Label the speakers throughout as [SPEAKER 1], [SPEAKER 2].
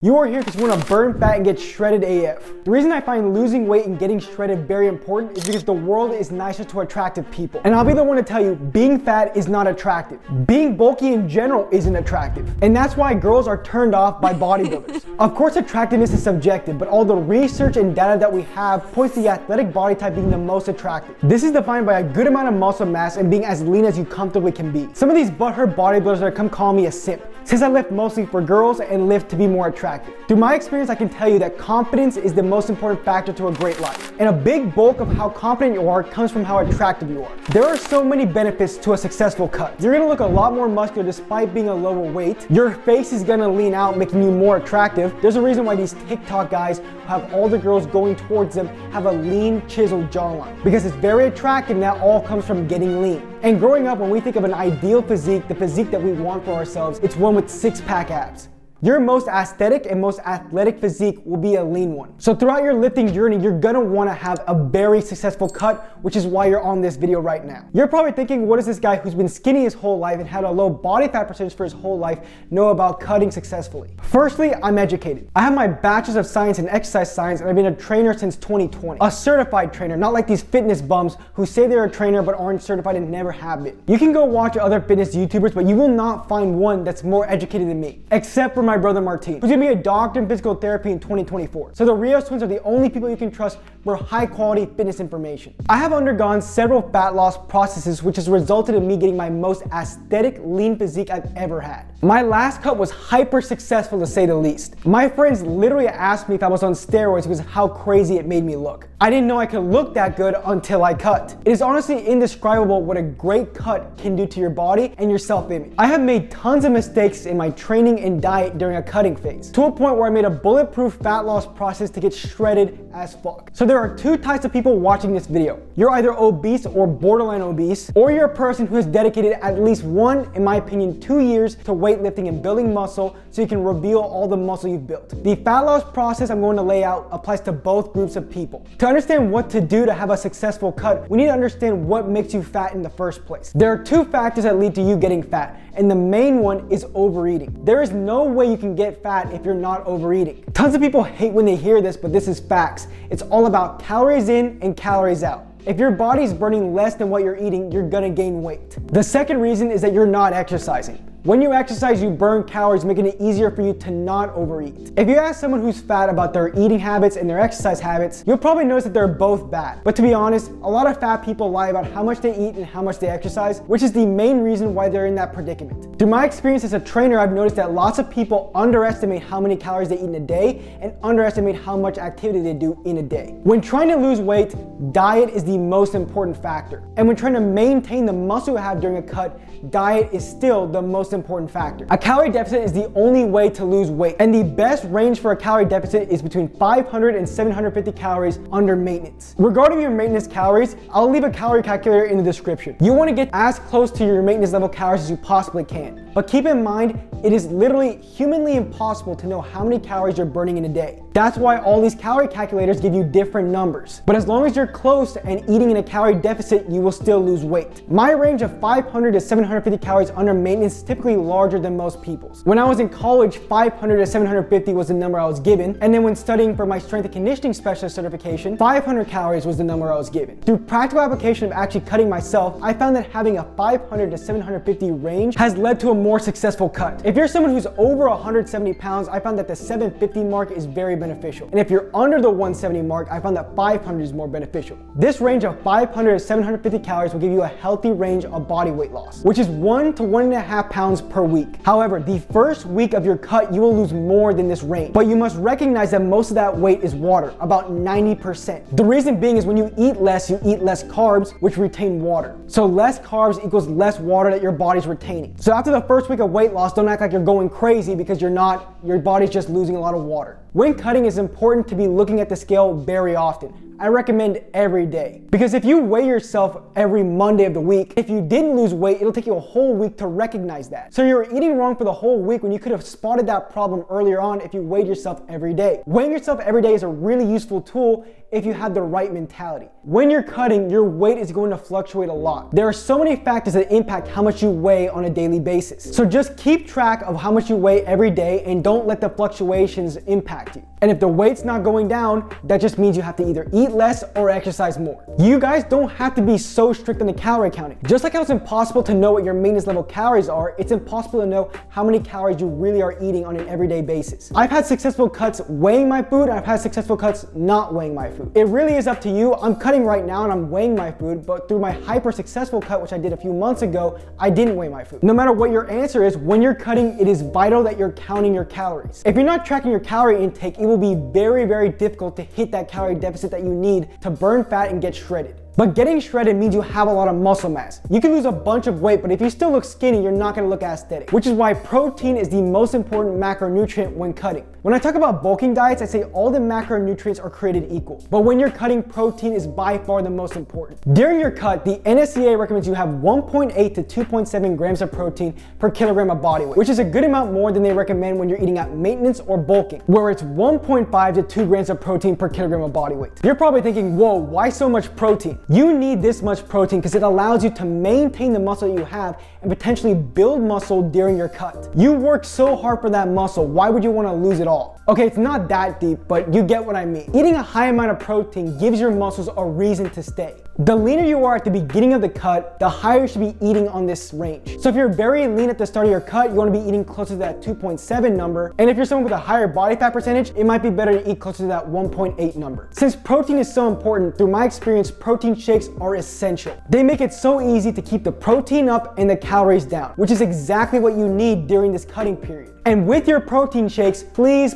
[SPEAKER 1] You are here because you want to burn fat and get shredded AF. The reason I find losing weight and getting shredded very important is because the world is nicer to attractive people. And I'll be the one to tell you, being fat is not attractive. Being bulky in general isn't attractive. And that's why girls are turned off by bodybuilders. Of course, attractiveness is subjective, but all the research and data that we have points to the athletic body type being the most attractive. This is defined by a good amount of muscle mass and being as lean as you comfortably can be. Some of these butthurt bodybuilders are come call me a simp, since I lift mostly for girls and lift to be more attractive. Through my experience, I can tell you that confidence is the most important factor to a great life. And a big bulk of how confident you are comes from how attractive you are. There are so many benefits to a successful cut. You're gonna look a lot more muscular despite being a lower weight. Your face is gonna lean out, making you more attractive. There's a reason why these TikTok guys who have all the girls going towards them have a lean, chiseled jawline. Because it's very attractive and that all comes from getting lean. And growing up, when we think of an ideal physique, the physique that we want for ourselves, it's one with six-pack abs. Your most aesthetic and most athletic physique will be a lean one. So throughout your lifting journey, you're gonna wanna have a very successful cut, which is why you're on this video right now. You're probably thinking, what does this guy who's been skinny his whole life and had a low body fat percentage for his whole life know about cutting successfully? Firstly, I'm educated. I have my bachelor's of science in exercise science and I've been a trainer since 2020. A certified trainer, not like these fitness bums who say they're a trainer but aren't certified and never have been. You can go watch other fitness YouTubers, but you will not find one that's more educated than me, except for my brother Martin, who's gonna be a doctor in physical therapy in 2024. So the Rios twins are the only people you can trust for high quality fitness information. I have undergone several fat loss processes, which has resulted in me getting my most aesthetic lean physique I've ever had. My last cut was hyper successful to say the least. My friends literally asked me if I was on steroids because of how crazy it made me look. I didn't know I could look that good until I cut. It is honestly indescribable what a great cut can do to your body and your self-image. I have made tons of mistakes in my training and diet during a cutting phase, to a point where I made a bulletproof fat loss process to get shredded as fuck. So there are two types of people watching this video. You're either obese or borderline obese, or you're a person who has dedicated at least one, in my opinion, 2 years to weightlifting and building muscle so you can reveal all the muscle you've built. The fat loss process I'm going to lay out applies to both groups of people. To understand what to do to have a successful cut, we need to understand what makes you fat in the first place. There are two factors that lead to you getting fat, and the main one is overeating. There is no way you can get fat if you're not overeating. Tons of people hate when they hear this, but this is facts. It's all about calories in and calories out. If your body's burning less than what you're eating, you're gonna gain weight. The second reason is that you're not exercising. When you exercise, you burn calories, making it easier for you to not overeat. If you ask someone who's fat about their eating habits and their exercise habits, you'll probably notice that they're both bad. But to be honest, a lot of fat people lie about how much they eat and how much they exercise, which is the main reason why they're in that predicament. Through my experience as a trainer, I've noticed that lots of people underestimate how many calories they eat in a day and underestimate how much activity they do in a day. When trying to lose weight, diet is the most important factor. And when trying to maintain the muscle you have during a cut, diet is still the most important factor. A calorie deficit is the only way to lose weight, and the best range for a calorie deficit is between 500 and 750 calories under maintenance. Regarding your maintenance calories, I'll leave a calorie calculator in the description. You want to get as close to your maintenance level calories as you possibly can. But keep in mind, it is literally humanly impossible to know how many calories you're burning in a day. That's why all these calorie calculators give you different numbers. But as long as you're close and eating in a calorie deficit, you will still lose weight. My range of 500 to 750 calories under maintenance is typically larger than most people's. When I was in college, 500 to 750 was the number I was given. And then when studying for my strength and conditioning specialist certification, 500 calories was the number I was given. Through practical application of actually cutting myself, I found that having a 500 to 750 range has led to a more successful cut. If you're someone who's over 170 pounds, I found that the 750 mark is very beneficial. And if you're under the 170 mark, I found that 500 is more beneficial. This range of 500 to 750 calories will give you a healthy range of body weight loss, which is 1 to 1.5 pounds per week. However, the first week of your cut, you will lose more than this range. But you must recognize that most of that weight is water, about 90%. The reason being is when you eat less carbs, which retain water. So less carbs equals less water that your body's retaining. So after the first week of weight loss, don't act like you're going crazy because you're not. Your body's just losing a lot of water. When cutting, it's important to be looking at the scale very often. I recommend every day. Because if you weigh yourself every Monday of the week, if you didn't lose weight, it'll take you a whole week to recognize that. So you're eating wrong for the whole week when you could have spotted that problem earlier on if you weighed yourself every day. Weighing yourself every day is a really useful tool if you have the right mentality. When you're cutting, your weight is going to fluctuate a lot. There are so many factors that impact how much you weigh on a daily basis. So just keep track of how much you weigh every day and don't let the fluctuations impact you. And if the weight's not going down, that just means you have to either eat less or exercise more. You guys don't have to be so strict on the calorie counting. Just like how it's impossible to know what your maintenance level calories are, it's impossible to know how many calories you really are eating on an everyday basis. I've had successful cuts weighing my food, and I've had successful cuts not weighing my food. It really is up to you. I'm cutting right now and I'm weighing my food, but through my hyper successful cut, which I did a few months ago, I didn't weigh my food. No matter what your answer is, when you're cutting, it is vital that you're counting your calories. If you're not tracking your calorie intake, it will be very, very difficult to hit that calorie deficit that you need to burn fat and get shredded. But getting shredded means you have a lot of muscle mass. You can lose a bunch of weight, but if you still look skinny, you're not gonna look aesthetic, which is why protein is the most important macronutrient when cutting. When I talk about bulking diets, I say all the macronutrients are created equal. But when you're cutting, protein is by far the most important. During your cut, the NSCA recommends you have 1.8 to 2.7 grams of protein per kilogram of body weight, which is a good amount more than they recommend when you're eating at maintenance or bulking, where it's 1.5 to 2 grams of protein per kilogram of body weight. You're probably thinking, whoa, why so much protein? You need this much protein because it allows you to maintain the muscle that you have and potentially build muscle during your cut. You work so hard for that muscle, why would you want to lose it all? Okay, it's not that deep, but you get what I mean. Eating a high amount of protein gives your muscles a reason to stay. The leaner you are at the beginning of the cut, the higher you should be eating on this range. So if you're very lean at the start of your cut, you want to be eating closer to that 2.7 number. And if you're someone with a higher body fat percentage, it might be better to eat closer to that 1.8 number. Since protein is so important, through my experience, protein shakes are essential. They make it so easy to keep the protein up and the calories down, which is exactly what you need during this cutting period. And with your protein shakes, please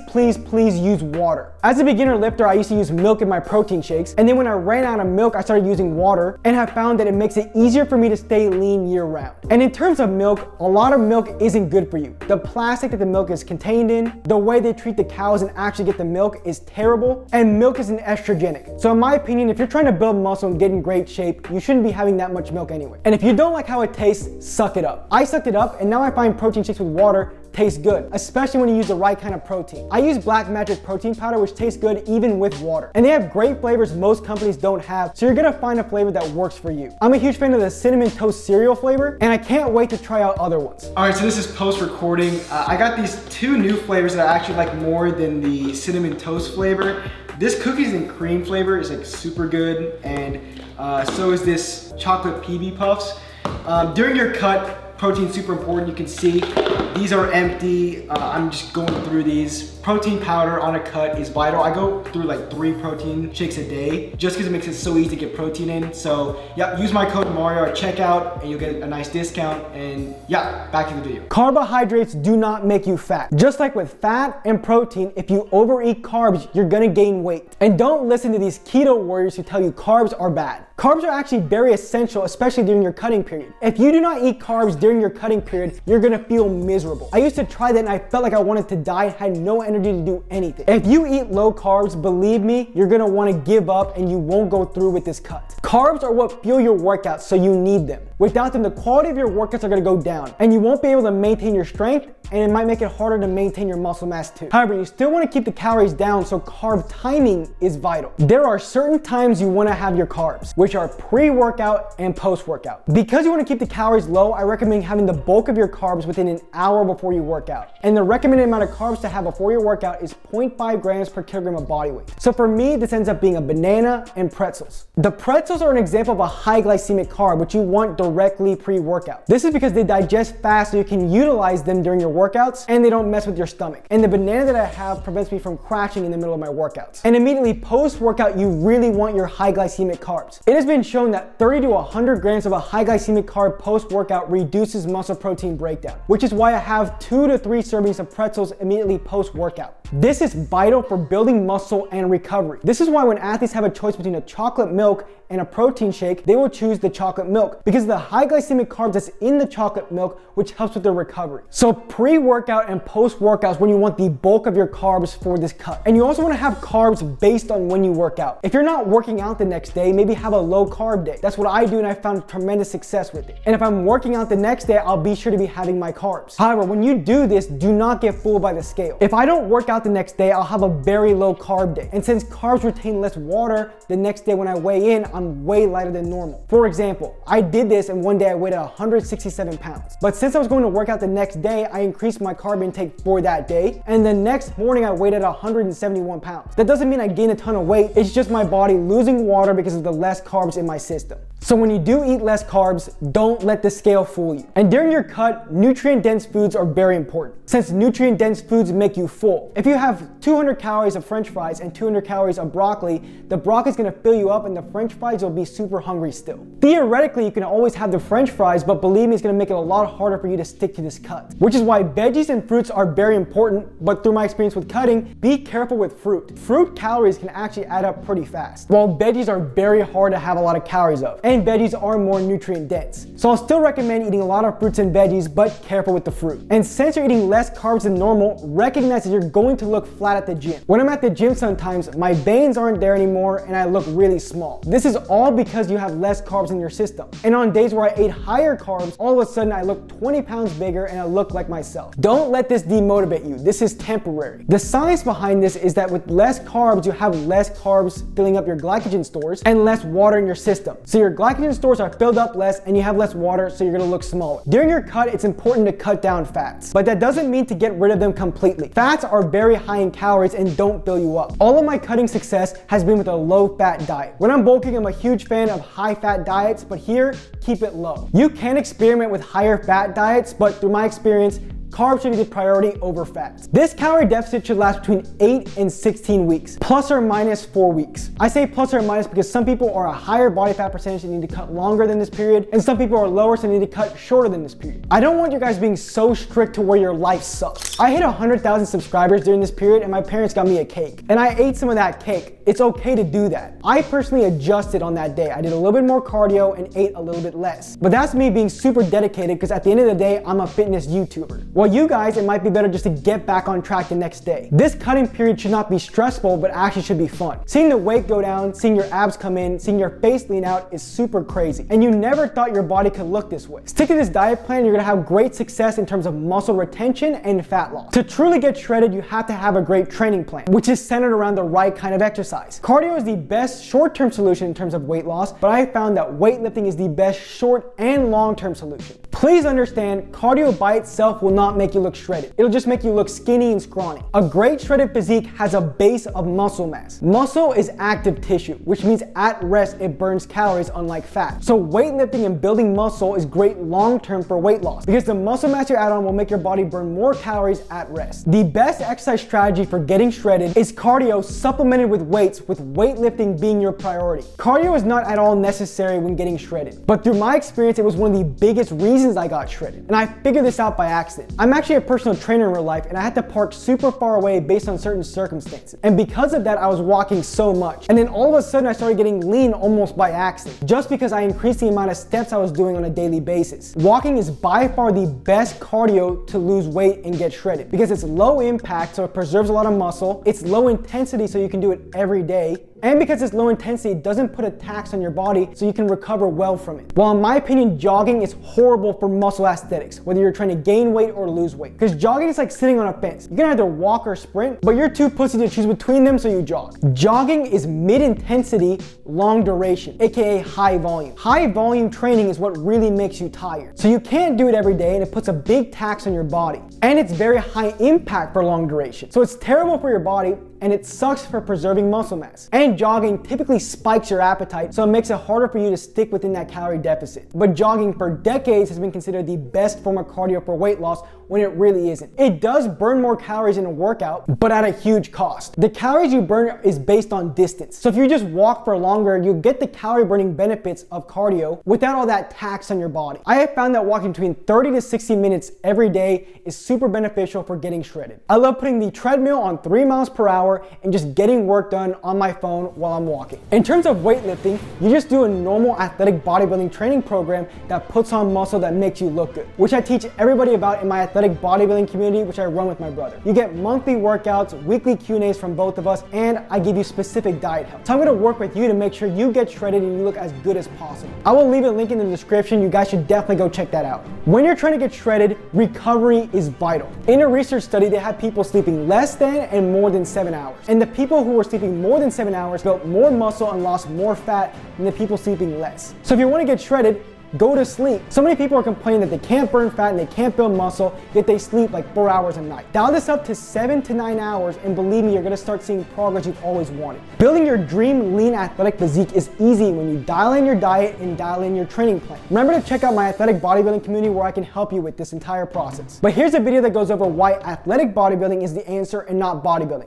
[SPEAKER 1] use water. As a beginner lifter, I used to use milk in my protein shakes, and then when I ran out of milk, I started using water and have found that it makes it easier for me to stay lean year round. And in terms of milk, a lot of milk isn't good for you. The plastic that the milk is contained in, the way they treat the cows and actually get the milk is terrible, and milk is an estrogenic. So in my opinion, if you're trying to build muscle and get in great shape, you shouldn't be having that much milk anyway. And if you don't like how it tastes, suck it up. I sucked it up, and now I find protein shakes with water tastes good, especially when you use the right kind of protein. I use Black Magic protein powder, which tastes good even with water. And they have great flavors most companies don't have, so you're gonna find a flavor that works for you. I'm a huge fan of the cinnamon toast cereal flavor, and I can't wait to try out other ones. All right, so this is post-recording. I got these two new flavors that I actually like more than the cinnamon toast flavor. This cookies and cream flavor is like super good, and so is this chocolate PB Puffs. During your cut, protein's super important. You can see these are empty. I'm just going through these. Protein powder on a cut is vital. I go through like 3 protein shakes a day just because it makes it so easy to get protein in. So yeah, use my code Mario at checkout and you'll get a nice discount. And yeah, back to the video. Carbohydrates do not make you fat. Just like with fat and protein, if you overeat carbs, you're gonna gain weight. And don't listen to these keto warriors who tell you carbs are bad. Carbs are actually very essential, especially during your cutting period. If you do not eat carbs during your cutting period, you're gonna feel miserable. I used to try that and I felt like I wanted to die, had no energy to do anything. If you eat low carbs, believe me, you're gonna wanna give up and you won't go through with this cut. Carbs are what fuel your workouts, so you need them. Without them, the quality of your workouts are gonna go down and you won't be able to maintain your strength, and it might make it harder to maintain your muscle mass too. However, you still wanna keep the calories down, so carb timing is vital. There are certain times you wanna have your carbs, which are pre-workout and post-workout. Because you wanna keep the calories low, I recommend having the bulk of your carbs within an hour before you work out. And the recommended amount of carbs to have before your workout is 0.5 grams per kilogram of body weight. So for me, this ends up being a banana and pretzels. The pretzels are an example of a high glycemic carb, which you want directly pre-workout. This is because they digest fast, so you can utilize them during your workouts and they don't mess with your stomach. And the banana that I have prevents me from crashing in the middle of my workouts. And immediately post-workout, you really want your high glycemic carbs. It has been shown that 30 to 100 grams of a high glycemic carb post-workout reduces muscle protein breakdown, which is why I have 2 to 3 servings of pretzels immediately post-workout. This is vital for building muscle and recovery. This is why when athletes have a choice between a chocolate milk and a protein shake, they will choose the chocolate milk because of the high glycemic carbs that's in the chocolate milk, which helps with their recovery. So pre-workout and post-workouts when you want the bulk of your carbs for this cut. And you also want to have carbs based on when you work out. If you're not working out the next day, maybe have a low carb day. That's what I do, and I found tremendous success with it. And if I'm working out the next day, I'll be sure to be having my carbs. However, when you do this, do not get fooled by the scale. If I don't work out the next day, I'll have a very low carb day. And since carbs retain less water, the next day when I weigh in, I'm way lighter than normal. For example, I did this and one day I weighed at 167 pounds. But since I was going to work out the next day, I increased my carb intake for that day. And the next morning I weighed at 171 pounds. That doesn't mean I gained a ton of weight. It's just my body losing water because of the less carbs in my system. So when you do eat less carbs, don't let the scale fool you. And during your cut, nutrient-dense foods are very important, since nutrient-dense foods make you full. If you have 200 calories of French fries and 200 calories of broccoli, the broccoli is gonna fill you up and the French fries will be super hungry still. Theoretically, you can always have the French fries, but believe me, it's gonna make it a lot harder for you to stick to this cut. Which is why veggies and fruits are very important, but through my experience with cutting, be careful with fruit. Fruit calories can actually add up pretty fast, while veggies are very hard to have a lot of calories of. And veggies are more nutrient dense. So I'll still recommend eating a lot of fruits and veggies, but careful with the fruit. And since you're eating less carbs than normal, recognize that you're going to look flat at the gym. When I'm at the gym sometimes, my veins aren't there anymore and I look really small. This is all because you have less carbs in your system. And on days where I ate higher carbs, all of a sudden I look 20 pounds bigger and I look like myself. Don't let this demotivate you. This is temporary. The science behind this is that with less carbs, you have less carbs filling up your glycogen stores and less water in your system. So your glycogen stores are filled up less and you have less water, so you're gonna look smaller. During your cut, it's important to cut down fats, but that doesn't mean to get rid of them completely. Fats are very high in calories and don't fill you up. All of my cutting success has been with a low-fat diet. When I'm bulking, I'm a huge fan of high-fat diets, but here, keep it low. You can experiment with higher fat diets, but through my experience, carbs should be the priority over fats. This calorie deficit should last between 8 and 16 weeks, plus or minus 4 weeks. I say plus or minus because some people are a higher body fat percentage and need to cut longer than this period, and some people are lower so they need to cut shorter than this period. I don't want you guys being so strict to where your life sucks. I hit 100,000 subscribers during this period and my parents got me a cake, and I ate some of that cake. It's okay to do that. I personally adjusted on that day. I did a little bit more cardio and ate a little bit less. But that's me being super dedicated because at the end of the day, I'm a fitness YouTuber. Well, you guys, it might be better just to get back on track the next day. This cutting period should not be stressful, but actually should be fun. Seeing the weight go down, seeing your abs come in, seeing your face lean out is super crazy. And you never thought your body could look this way. Stick to this diet plan, you're gonna have great success in terms of muscle retention and fat loss. To truly get shredded, you have to have a great training plan, which is centered around the right kind of exercise. Cardio is the best short-term solution in terms of weight loss, but I found that weightlifting is the best short and long-term solution. Please understand, cardio by itself will not make you look shredded. It'll just make you look skinny and scrawny. A great shredded physique has a base of muscle mass. Muscle is active tissue, which means at rest it burns calories unlike fat. So weightlifting and building muscle is great long-term for weight loss because the muscle mass you add on will make your body burn more calories at rest. The best exercise strategy for getting shredded is cardio supplemented with weights, with weightlifting being your priority. Cardio is not at all necessary when getting shredded, but through my experience, it was one of the biggest reasons I got shredded. And I figured this out by accident. I'm actually a personal trainer in real life and I had to park super far away based on certain circumstances. And because of that, I was walking so much. And then all of a sudden I started getting lean almost by accident, just because I increased the amount of steps I was doing on a daily basis. Walking is by far the best cardio to lose weight and get shredded because it's low impact, so it preserves a lot of muscle. It's low intensity, so you can do it every day. And because it's low intensity, it doesn't put a tax on your body, so you can recover well from it. While in my opinion, jogging is horrible for muscle aesthetics, whether you're trying to gain weight or lose weight. Because jogging is like sitting on a fence. You can either walk or sprint, but you're too pussy to choose between them, so you jog. Jogging is mid-intensity, long duration, aka high volume. High volume training is what really makes you tired. So you can't do it every day and it puts a big tax on your body. And it's very high impact for long duration. So it's terrible for your body and it sucks for preserving muscle mass. And jogging typically spikes your appetite, so it makes it harder for you to stick within that calorie deficit. But jogging for decades has been considered the best form of cardio for weight loss, when it really isn't. It does burn more calories in a workout, but at a huge cost. The calories you burn is based on distance. So if you just walk for longer, you'll get the calorie burning benefits of cardio without all that tax on your body. I have found that walking between 30 to 60 minutes every day is super beneficial for getting shredded. I love putting the treadmill on 3 miles per hour and just getting work done on my phone while I'm walking. In terms of weightlifting, you just do a normal athletic bodybuilding training program that puts on muscle that makes you look good, which I teach everybody about in my athletic bodybuilding community, which I run with my brother. You get monthly workouts, weekly Q&As from both of us, and I give you specific diet help. So I'm gonna work with you to make sure you get shredded and you look as good as possible. I will leave a link in the description. You guys should definitely go check that out. When you're trying to get shredded, recovery is vital. In a research study, they had people sleeping less than and more than 7 hours. And the people who were sleeping more than 7 hours built more muscle and lost more fat than the people sleeping less. So if you want to get shredded, go to sleep. So many people are complaining that they can't burn fat and they can't build muscle, yet they sleep like 4 hours a night. Dial this up to 7 to 9 hours and believe me, you're gonna start seeing progress you've always wanted. Building your dream lean athletic physique is easy when you dial in your diet and dial in your training plan. Remember to check out my athletic bodybuilding community where I can help you with this entire process. But here's a video that goes over why athletic bodybuilding is the answer and not bodybuilding.